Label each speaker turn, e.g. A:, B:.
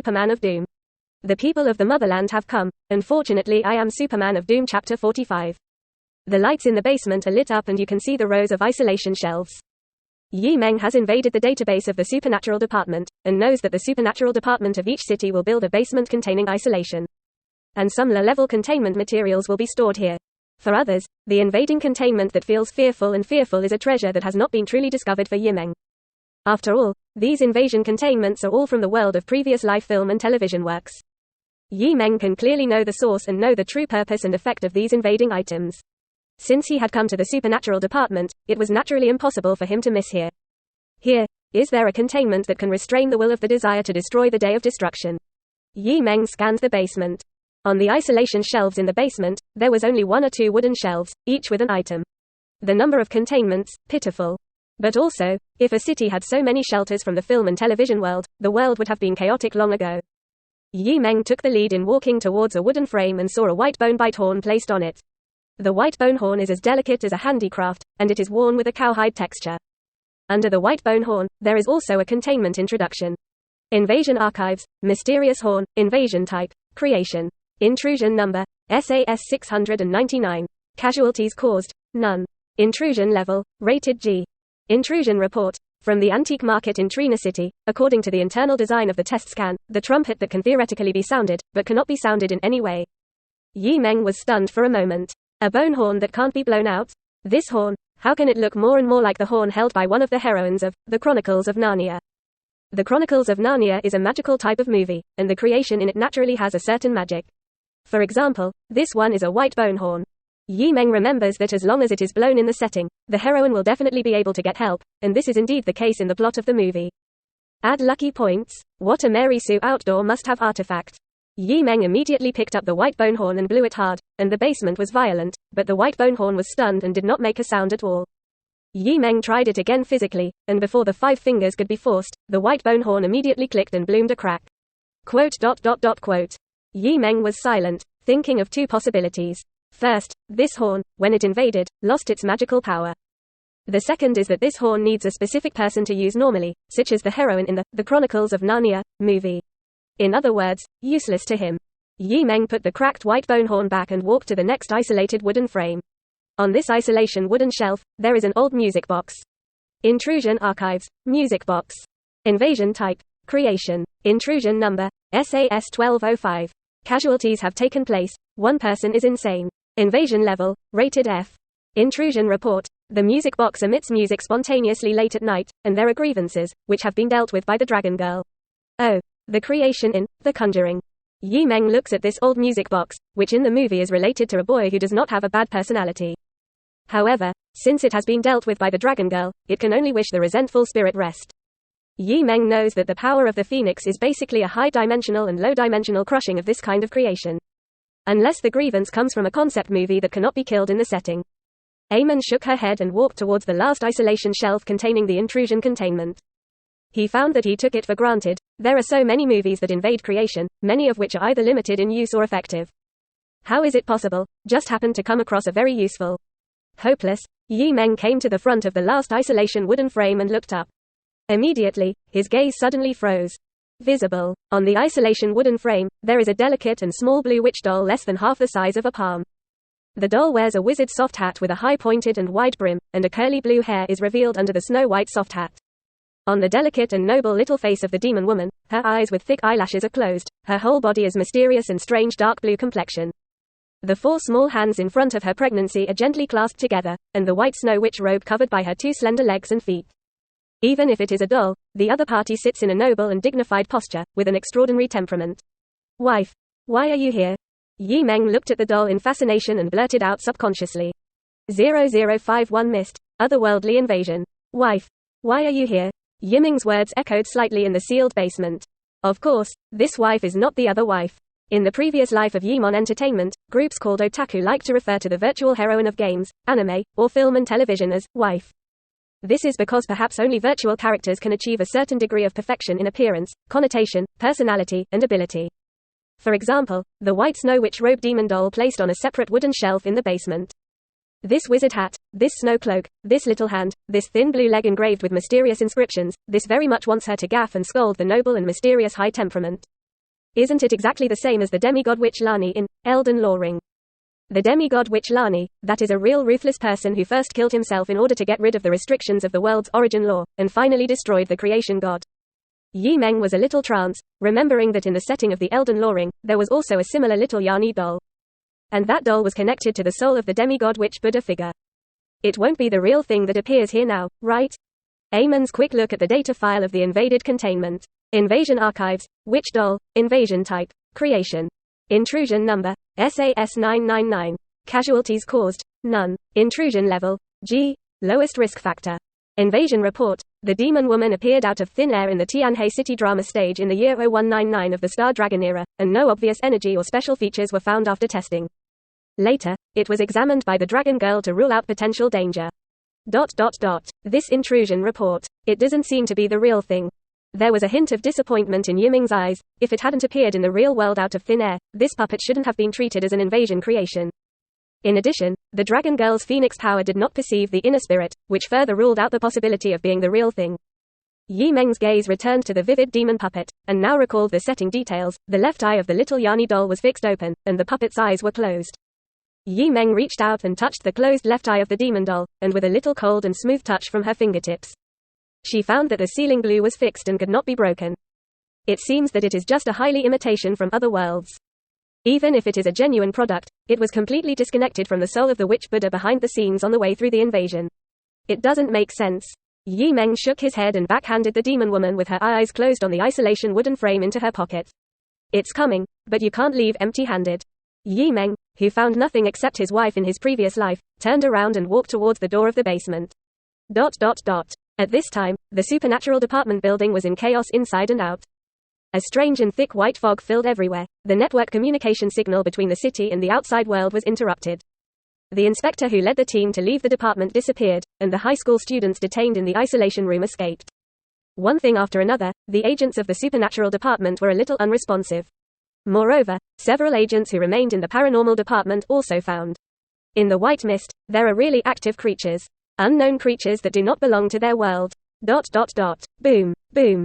A: Superman of Doom. The people of the Motherland have come. Unfortunately, I am Superman of Doom. Chapter 45. The lights in the basement are lit up and you can see the rows of isolation shelves. Meng has invaded the database of the Supernatural Department, and knows that the Supernatural Department of each city will build a basement containing isolation. And some low-level containment materials will be stored here. For others, the invading containment that feels fearful is a treasure that has not been truly discovered for Meng. After all, these invasion containments are all from the world of previous live film and television works. Meng can clearly know the source and know the true purpose and effect of these invading items. Since he had come to the Supernatural Department, it was naturally impossible for him to miss here. Here, is there a containment that can restrain the will of the desire to destroy the day of destruction? Meng scanned the basement. On the isolation shelves in the basement, there was only 1 or 2 wooden shelves, each with an item. The number of containments, pitiful. But also, if a city had so many shelters from the film and television world, the world would have been chaotic long ago. Meng took the lead in walking towards a wooden frame and saw a white bone bite horn placed on it. The white bone horn is as delicate as a handicraft, and it is worn with a cowhide texture. Under the white bone horn, there is also a containment introduction. Invasion archives, mysterious horn, invasion type, creation. Intrusion number, SAS 699. Casualties caused, none. Intrusion level, rated G. Intrusion report. From the antique market in Trina City, according to the internal design of the test scan, the trumpet that can theoretically be sounded, but cannot be sounded in any way. Meng was stunned for a moment. A bone horn that can't be blown out? This horn, how can it look more and more like the horn held by one of the heroines of The Chronicles of Narnia? The Chronicles of Narnia is a magical type of movie, and the creation in it naturally has a certain magic. For example, this one is a white bone horn. Meng remembers that as long as it is blown in the setting, the heroine will definitely be able to get help, and this is indeed the case in the plot of the movie. Add lucky points. What a Mary Sue outdoor must-have artifact. Meng immediately picked up the white bone horn and blew it hard, and the basement was violent, but the white bone horn was stunned and did not make a sound at all. Meng tried it again physically, and before the 5 fingers could be forced, the white bone horn immediately clicked and bloomed a crack. Quote. Meng was silent, thinking of 2 possibilities. First, this horn, when it invaded, lost its magical power. The second is that this horn needs a specific person to use normally, such as the heroine in the Chronicles of Narnia movie. In other words, useless to him. Meng put the cracked white bone horn back and walked to the next isolated wooden frame. On this isolation wooden shelf, there is an old music box. Intrusion archives, music box. Invasion type, creation. Intrusion number, SAS 1205. Casualties have taken place, 1 person is insane. Invasion level, rated F. Intrusion report. The music box emits music spontaneously late at night, and there are grievances, which have been dealt with by the Dragon Girl. Oh. The creation in The Conjuring. Meng looks at this old music box, which in the movie is related to a boy who does not have a bad personality. However, since it has been dealt with by the Dragon Girl, it can only wish the resentful spirit rest. Meng knows that the power of the Phoenix is basically a high-dimensional and low-dimensional crushing of this kind of creation. Unless the grievance comes from a concept movie that cannot be killed in the setting. Eamon shook her head and walked towards the last isolation shelf containing the intrusion containment. He found that he took it for granted. There are so many movies that invade creation, many of which are either limited in use or effective. How is it possible? Just happened to come across a very useful. Hopeless, Meng came to the front of the last isolation wooden frame and looked up. Immediately, his gaze suddenly froze. Visible, on the isolation wooden frame, there is a delicate and small blue witch doll less than half the size of a palm. The doll wears a wizard's soft hat with a high pointed and wide brim, and a curly blue hair is revealed under the snow-white soft hat. On the delicate and noble little face of the demon woman, her eyes with thick eyelashes are closed, her whole body is mysterious and strange dark blue complexion. The 4 small hands in front of her pregnancy are gently clasped together, and the white snow witch robe covered by her 2 slender legs and feet. Even if it is a doll, the other party sits in a noble and dignified posture, with an extraordinary temperament. Wife, why are you here? Meng looked at the doll in fascination and blurted out subconsciously. 0051 missed, otherworldly invasion. Wife, why are you here? Meng's words echoed slightly in the sealed basement. Of course, this wife is not the other wife. In the previous life of Yimon Entertainment, groups called otaku like to refer to the virtual heroine of games, anime, or film and television as wife. This is because perhaps only virtual characters can achieve a certain degree of perfection in appearance, connotation, personality, and ability. For example, the white snow witch robe demon doll placed on a separate wooden shelf in the basement. This wizard hat, this snow cloak, this little hand, this thin blue leg engraved with mysterious inscriptions, this very much wants her to gaff and scold the noble and mysterious high temperament. Isn't it exactly the same as the demigod witch Lani in Elden Ring? The demigod witch Lani, that is a real ruthless person who first killed himself in order to get rid of the restrictions of the world's origin law, and finally destroyed the creation god. Meng was a little tranced, remembering that in the setting of the Elden Ring, there was also a similar little Lani doll. And that doll was connected to the soul of the demigod witch Buddha figure. It won't be the real thing that appears here now, right? Eamon's quick look at the data file of the invaded containment. Invasion archives, witch doll, invasion type, creation. Intrusion number, SAS 999. Casualties caused, none. Intrusion level, G, lowest risk factor. Invasion report, the demon woman appeared out of thin air in the Tianhe city drama stage in the year 0199 of the Star Dragon era, and no obvious energy or special features were found after testing. Later, it was examined by the Dragon Girl to rule out potential danger. This intrusion report. It doesn't seem to be the real thing. There was a hint of disappointment in Yiming's eyes. If it hadn't appeared in the real world out of thin air, this puppet shouldn't have been treated as an invasion creation. In addition, the Dragon Girl's phoenix power did not perceive the inner spirit, which further ruled out the possibility of being the real thing. Meng's gaze returned to the vivid demon puppet, and now recalled the setting details. The left eye of the little Lani doll was fixed open, and the puppet's eyes were closed. Meng reached out and touched the closed left eye of the demon doll, and with a little cold and smooth touch from her fingertips, she found that the ceiling glue was fixed and could not be broken. It seems that it is just a highly imitation from other worlds. Even if it is a genuine product, it was completely disconnected from the soul of the witch Buddha behind the scenes on the way through the invasion. It doesn't make sense. Meng shook his head and backhanded the demon woman with her eyes closed on the isolation wooden frame into her pocket. It's coming, but you can't leave empty-handed. Meng, who found nothing except his wife in his previous life, turned around and walked towards the door of the basement. At this time, the supernatural department building was in chaos inside and out. A strange and thick white fog filled everywhere. The network communication signal between the city and the outside world was interrupted. The inspector who led the team to leave the department disappeared, and the high school students detained in the isolation room escaped. One thing after another, the agents of the supernatural department were a little unresponsive. Moreover, several agents who remained in the paranormal department also found. In the white mist, there are really active creatures. Unknown creatures that do not belong to their world. Boom, boom.